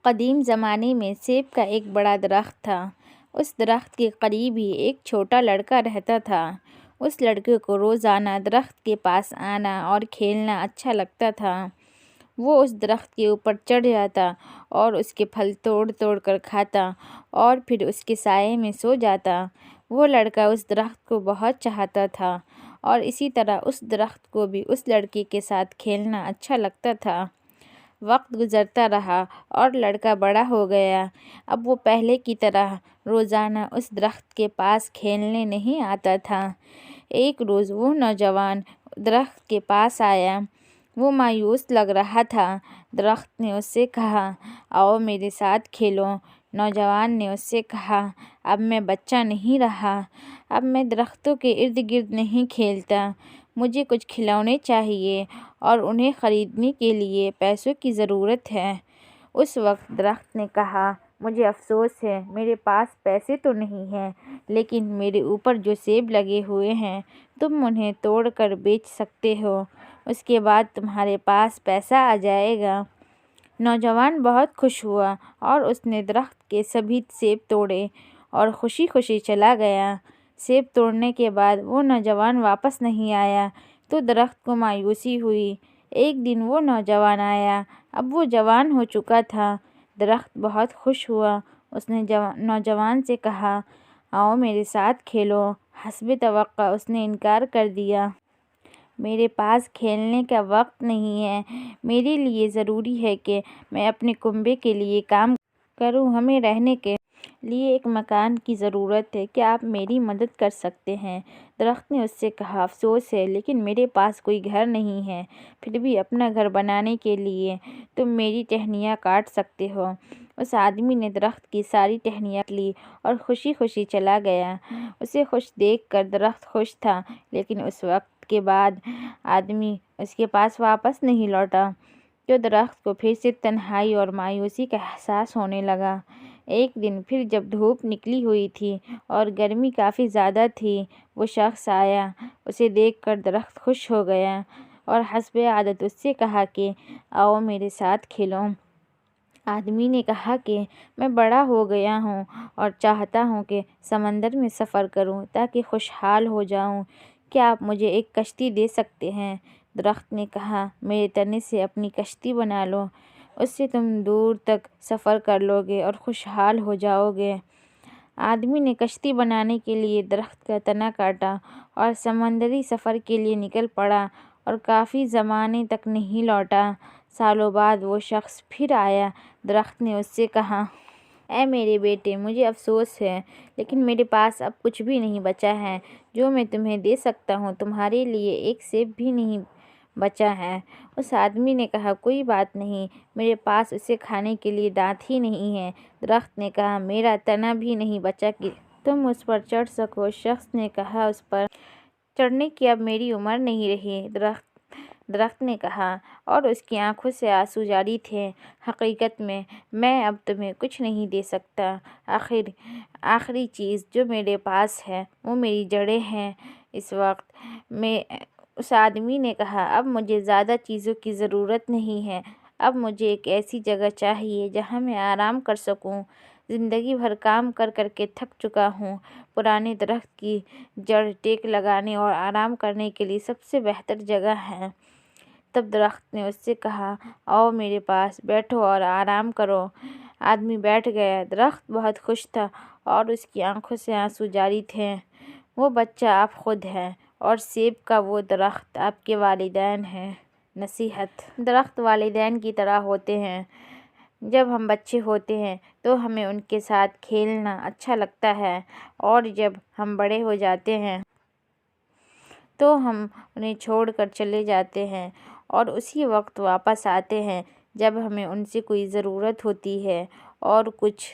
قدیم زمانے میں سیب کا ایک بڑا درخت تھا۔ اس درخت کے قریب ہی ایک چھوٹا لڑکا رہتا تھا۔ اس لڑکے کو روزانہ درخت کے پاس آنا اور کھیلنا اچھا لگتا تھا۔ وہ اس درخت کے اوپر چڑھ جاتا اور اس کے پھل توڑ توڑ کر کھاتا اور پھر اس کے سائے میں سو جاتا۔ وہ لڑکا اس درخت کو بہت چاہتا تھا اور اسی طرح اس درخت کو بھی اس لڑکے کے ساتھ کھیلنا اچھا لگتا تھا۔ وقت گزرتا رہا اور لڑکا بڑا ہو گیا۔ اب وہ پہلے کی طرح روزانہ اس درخت کے پاس کھیلنے نہیں آتا تھا۔ ایک روز وہ نوجوان درخت کے پاس آیا۔ وہ مایوس لگ رہا تھا۔ درخت نے اس سے کہا، آؤ میرے ساتھ کھیلو۔ نوجوان نے اس سے کہا، اب میں بچہ نہیں رہا۔ اب میں درختوں کے ارد گرد نہیں کھیلتا۔ مجھے کچھ کھلونے چاہیے اور انہیں خریدنے کے لیے پیسوں کی ضرورت ہے۔ اس وقت درخت نے کہا، مجھے افسوس ہے، میرے پاس پیسے تو نہیں ہیں، لیکن میرے اوپر جو سیب لگے ہوئے ہیں تم انہیں توڑ کر بیچ سکتے ہو۔ اس کے بعد تمہارے پاس پیسہ آ جائے گا۔ نوجوان بہت خوش ہوا اور اس نے درخت کے سبھی سیب توڑے اور خوشی خوشی چلا گیا۔ سیب توڑنے کے بعد وہ نوجوان واپس نہیں آیا تو درخت کو مایوسی ہوئی۔ ایک دن وہ نوجوان آیا۔ اب وہ جوان ہو چکا تھا۔ درخت بہت خوش ہوا۔ اس نے نوجوان سے کہا، آؤ میرے ساتھ کھیلو۔ حسب توقع اس نے انکار کر دیا۔ میرے پاس کھیلنے کا وقت نہیں ہے۔ میرے لیے ضروری ہے کہ میں اپنے کنبے کے لیے کام کروں۔ ہمیں رہنے کے لیے ایک مکان کی ضرورت ہے۔ کیا آپ میری مدد کر سکتے ہیں؟ درخت نے اس سے کہا، افسوس ہے، لیکن میرے پاس کوئی گھر نہیں ہے۔ پھر بھی اپنا گھر بنانے کے لیے تم میری ٹہنیاں کاٹ سکتے ہو۔ اس آدمی نے درخت کی ساری ٹہنیاں لی اور خوشی خوشی چلا گیا۔ اسے خوش دیکھ کر درخت خوش تھا، لیکن اس وقت کے بعد آدمی اس کے پاس واپس نہیں لوٹا تو درخت کو پھر سے تنہائی اور مایوسی کا احساس ہونے لگا۔ ایک دن پھر جب دھوپ نکلی ہوئی تھی اور گرمی کافی زیادہ تھی، وہ شخص آیا۔ اسے دیکھ کر درخت خوش ہو گیا اور حسب عادت اس سے کہا کہ آؤ میرے ساتھ کھیلو۔ آدمی نے کہا کہ میں بڑا ہو گیا ہوں اور چاہتا ہوں کہ سمندر میں سفر کروں تاکہ خوشحال ہو جاؤں۔ کیا آپ مجھے ایک کشتی دے سکتے ہیں؟ درخت نے کہا، میرے تنے سے اپنی کشتی بنا لو۔ اس سے تم دور تک سفر کر لو گے اور خوشحال ہو جاؤ گے۔ آدمی نے کشتی بنانے کے لیے درخت کا تنا کاٹا اور سمندری سفر کے لیے نکل پڑا اور کافی زمانے تک نہیں لوٹا۔ سالوں بعد وہ شخص پھر آیا۔ درخت نے اس سے کہا، اے میرے بیٹے، مجھے افسوس ہے، لیکن میرے پاس اب کچھ بھی نہیں بچا ہے جو میں تمہیں دے سکتا ہوں۔ تمہارے لیے ایک سیب بھی نہیں بچا ہے۔ اس آدمی نے کہا، کوئی بات نہیں، میرے پاس اسے کھانے کے لیے دانت ہی نہیں ہیں۔ درخت نے کہا، میرا تنا بھی نہیں بچا کہ تم اس پر چڑھ سکو۔ شخص نے کہا، اس پر چڑھنے کی اب میری عمر نہیں رہی۔ درخت نے کہا اور اس کی آنکھوں سے آنسو جاری تھے، حقیقت میں اب تمہیں کچھ نہیں دے سکتا۔ آخری چیز جو میرے پاس ہے وہ میری جڑیں ہیں۔ اس آدمی نے کہا، اب مجھے زیادہ چیزوں کی ضرورت نہیں ہے۔ اب مجھے ایک ایسی جگہ چاہیے جہاں میں آرام کر سکوں۔ زندگی بھر کام کر کر کے تھک چکا ہوں۔ پرانے درخت کی جڑ ٹیک لگانے اور آرام کرنے کے لیے سب سے بہتر جگہ ہے۔ تب درخت نے اس سے کہا، آؤ میرے پاس بیٹھو اور آرام کرو۔ آدمی بیٹھ گیا۔ درخت بہت خوش تھا اور اس کی آنکھوں سے آنسو جاری تھے۔ وہ بچہ آپ خود ہیں اور سیب کا وہ درخت آپ کے والدین ہیں۔ نصیحت: درخت والدین کی طرح ہوتے ہیں۔ جب ہم بچے ہوتے ہیں تو ہمیں ان کے ساتھ کھیلنا اچھا لگتا ہے اور جب ہم بڑے ہو جاتے ہیں تو ہم انہیں چھوڑ کر چلے جاتے ہیں اور اسی وقت واپس آتے ہیں جب ہمیں ان سے کوئی ضرورت ہوتی ہے۔ اور کچھ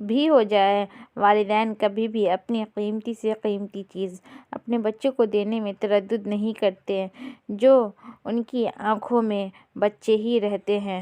بھی ہو جائے، والدین کبھی بھی اپنی قیمتی سے قیمتی چیز اپنے بچوں کو دینے میں تردد نہیں کرتے، جو ان کی آنکھوں میں بچے ہی رہتے ہیں۔